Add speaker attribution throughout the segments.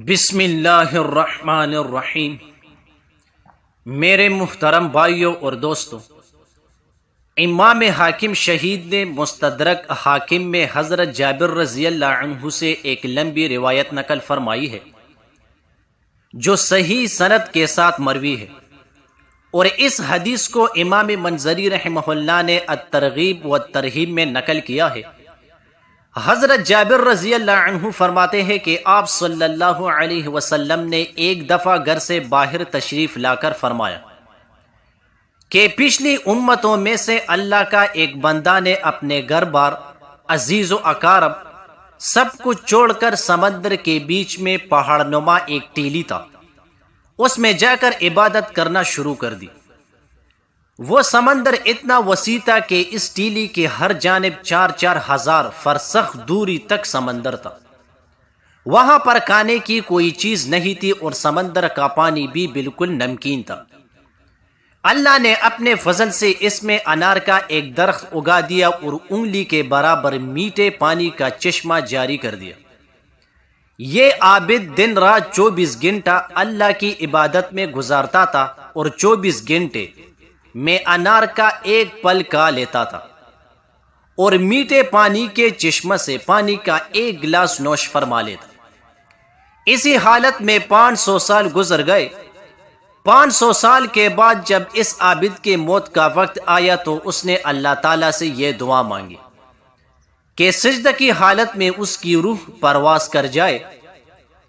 Speaker 1: بسم اللہ الرحمن الرحیم۔ میرے محترم بھائیوں اور دوستوں، امام حاکم شہید نے مستدرک حاکم میں حضرت جابر رضی اللہ عنہ سے ایک لمبی روایت نقل فرمائی ہے جو صحیح سند کے ساتھ مروی ہے، اور اس حدیث کو امام منذری رحمہ اللہ نے الترغیب و الترہیب میں نقل کیا ہے۔ حضرت جابر رضی اللہ عنہ فرماتے ہیں کہ آپ صلی اللہ علیہ وسلم نے ایک دفعہ گھر سے باہر تشریف لا کر فرمایا کہ پچھلی امتوں میں سے اللہ کا ایک بندہ نے اپنے گھر بار، عزیز و اقارب سب کچھ چھوڑ کر سمندر کے بیچ میں پہاڑ نما ایک ٹیلی تھا، اس میں جا کر عبادت کرنا شروع کر دی۔ وہ سمندر اتنا وسیع تھا کہ اس ٹیلی کے ہر جانب 4,000 فرسخ دوری تک سمندر تھا۔ وہاں پر کھانے کی کوئی چیز نہیں تھی اور سمندر کا پانی بھی بالکل نمکین تھا۔ اللہ نے اپنے فضل سے اس میں انار کا ایک درخت اگا دیا اور انگلی کے برابر میٹھے پانی کا چشمہ جاری کر دیا۔ یہ عابد دن رات 24 گھنٹہ اللہ کی عبادت میں گزارتا تھا اور 24 گھنٹے میں انار کا ایک پل کھا لیتا تھا اور میٹھے پانی کے چشمہ سے پانی کا ایک گلاس نوش فرما لیتا۔ اسی حالت میں 500 سال گزر گئے۔ 500 سال کے بعد جب اس عابد کے موت کا وقت آیا تو اس نے اللہ تعالیٰ سے یہ دعا مانگی کہ سجدہ کی حالت میں اس کی روح پرواز کر جائے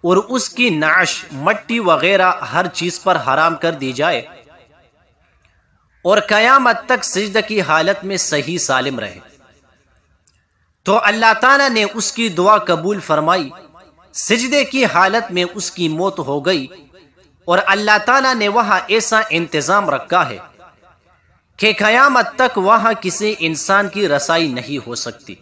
Speaker 1: اور اس کی نعش، مٹی وغیرہ ہر چیز پر حرام کر دی جائے اور قیامت تک سجدہ کی حالت میں صحیح سالم رہے۔ تو اللہ تعالیٰ نے اس کی دعا قبول فرمائی۔ سجدے کی حالت میں اس کی موت ہو گئی اور اللہ تعالیٰ نے وہاں ایسا انتظام رکھا ہے کہ قیامت تک وہاں کسی انسان کی رسائی نہیں ہو سکتی۔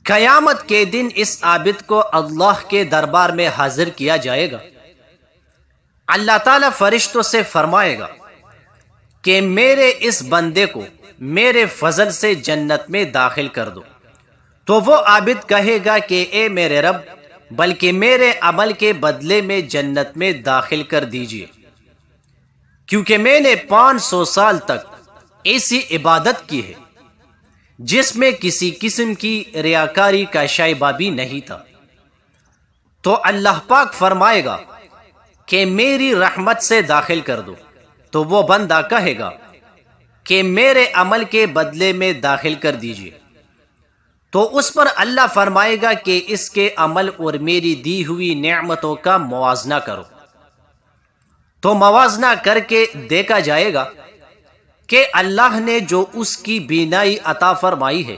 Speaker 1: قیامت کے دن اس عابد کو اللہ کے دربار میں حاضر کیا جائے گا۔ اللہ تعالیٰ فرشتوں سے فرمائے گا کہ میرے اس بندے کو میرے فضل سے جنت میں داخل کر دو۔ تو وہ عابد کہے گا کہ اے میرے رب، بلکہ میرے عمل کے بدلے میں جنت میں داخل کر دیجئے، کیونکہ میں نے 500 سال تک ایسی عبادت کی ہے جس میں کسی قسم کی ریاکاری کا شائبہ بھی نہیں تھا۔ تو اللہ پاک فرمائے گا کہ میری رحمت سے داخل کر دو۔ تو وہ بندہ کہے گا کہ میرے عمل کے بدلے میں داخل کر دیجئے۔ تو اس پر اللہ فرمائے گا کہ اس کے عمل اور میری دی ہوئی نعمتوں کا موازنہ کرو۔ تو موازنہ کر کے دیکھا جائے گا کہ اللہ نے جو اس کی بینائی عطا فرمائی ہے،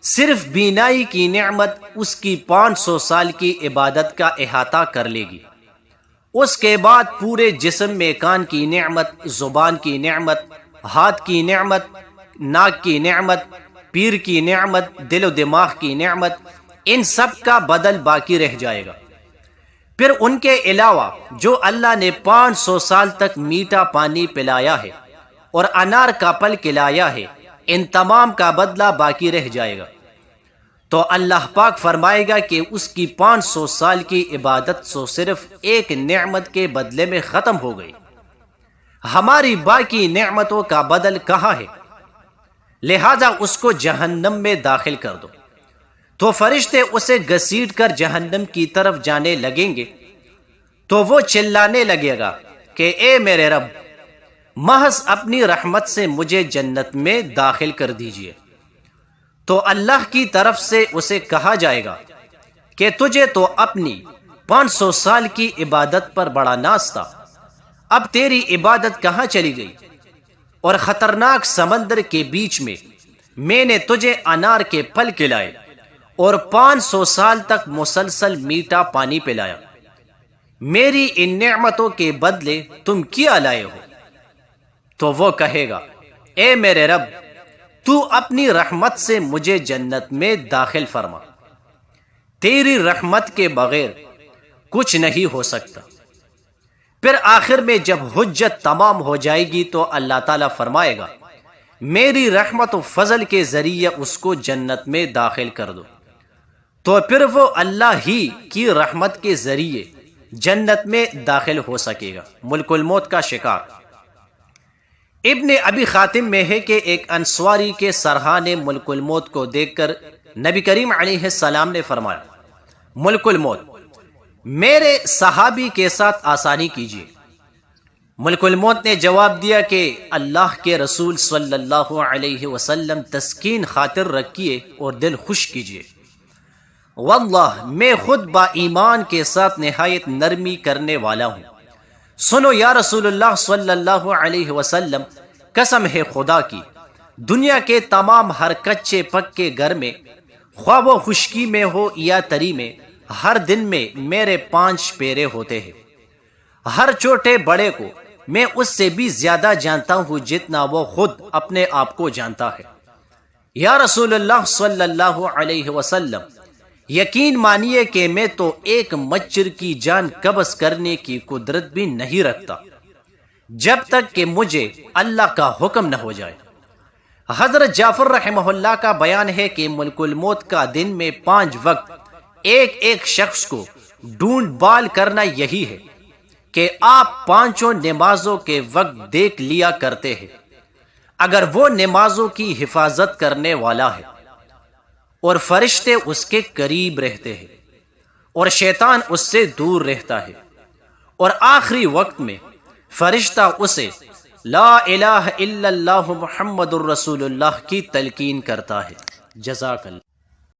Speaker 1: صرف بینائی کی نعمت اس کی 500 سال کی عبادت کا احاطہ کر لے گی۔ اس کے بعد پورے جسم میں کان کی نعمت، زبان کی نعمت، ہاتھ کی نعمت، ناک کی نعمت، پیر کی نعمت، دل و دماغ کی نعمت، ان سب کا بدل باقی رہ جائے گا۔ پھر ان کے علاوہ جو اللہ نے 500 سال تک میٹھا پانی پلایا ہے اور انار کا پل کھلایا ہے، ان تمام کا بدلہ باقی رہ جائے گا۔ تو اللہ پاک فرمائے گا کہ اس کی 500 سال کی عبادت سو صرف ایک نعمت کے بدلے میں ختم ہو گئی۔ ہماری باقی نعمتوں کا بدل کہاں ہے؟ لہذا اس کو جہنم میں داخل کر دو۔ تو فرشتے اسے گھسیٹ کر جہنم کی طرف جانے لگیں گے تو وہ چلانے لگے گا کہ اے میرے رب، محض اپنی رحمت سے مجھے جنت میں داخل کر دیجئے۔ تو اللہ کی طرف سے اسے کہا جائے گا کہ تجھے تو اپنی 500 سال کی عبادت پر بڑا ناز تھا، اب تیری عبادت کہاں چلی گئی؟ اور خطرناک سمندر کے بیچ میں نے تجھے انار کے پھل کھلائے اور 500 سال تک مسلسل میٹھا پانی پلایا، میری ان نعمتوں کے بدلے تم کیا لائے ہو؟ تو وہ کہے گا اے میرے رب، تو اپنی رحمت سے مجھے جنت میں داخل فرما، تیری رحمت کے بغیر کچھ نہیں ہو سکتا۔ پھر آخر میں جب حجت تمام ہو جائے گی تو اللہ تعالیٰ فرمائے گا میری رحمت و فضل کے ذریعے اس کو جنت میں داخل کر دو۔ تو پھر وہ اللہ ہی کی رحمت کے ذریعے جنت میں داخل ہو سکے گا۔ ملک الموت کا شکار۔ ابن ابی خاتم میں ہے کہ ایک انصاری کے سرحان ملک الموت کو دیکھ کر نبی کریم علیہ السلام نے فرمایا، ملک الموت، میرے صحابی کے ساتھ آسانی کیجیے۔ ملک الموت نے جواب دیا کہ اللہ کے رسول صلی اللہ علیہ وسلم تسکین خاطر رکھیے اور دل خوش کیجیے۔ واللہ میں خود با ایمان کے ساتھ نہایت نرمی کرنے والا ہوں۔ سنو یا رسول اللہ صلی اللہ علیہ وسلم، قسم ہے خدا کی، دنیا کے تمام ہر کچے پکے گھر میں، خواہ وہ خشکی میں ہو یا تری میں، ہر دن میں میرے 5 پیرے ہوتے ہیں۔ ہر چھوٹے بڑے کو میں اس سے بھی زیادہ جانتا ہوں جتنا وہ خود اپنے آپ کو جانتا ہے۔ یا رسول اللہ صلی اللہ علیہ وسلم، یقین مانیے کہ میں تو ایک مچھر کی جان قبض کرنے کی قدرت بھی نہیں رکھتا جب تک کہ مجھے اللہ کا حکم نہ ہو جائے۔ حضرت جعفر رحمہ اللہ کا بیان ہے کہ ملک الموت کا دن میں 5 وقت ایک ایک شخص کو ڈھونڈ بال کرنا یہی ہے کہ آپ 5 نمازوں کے وقت دیکھ لیا کرتے ہیں۔ اگر وہ نمازوں کی حفاظت کرنے والا ہے اور فرشتے اس کے قریب رہتے ہیں اور شیطان اس سے دور رہتا ہے، اور آخری وقت میں فرشتہ اسے لا الہ الا اللہ محمد الرسول اللہ کی تلقین کرتا ہے۔ جزاک اللہ۔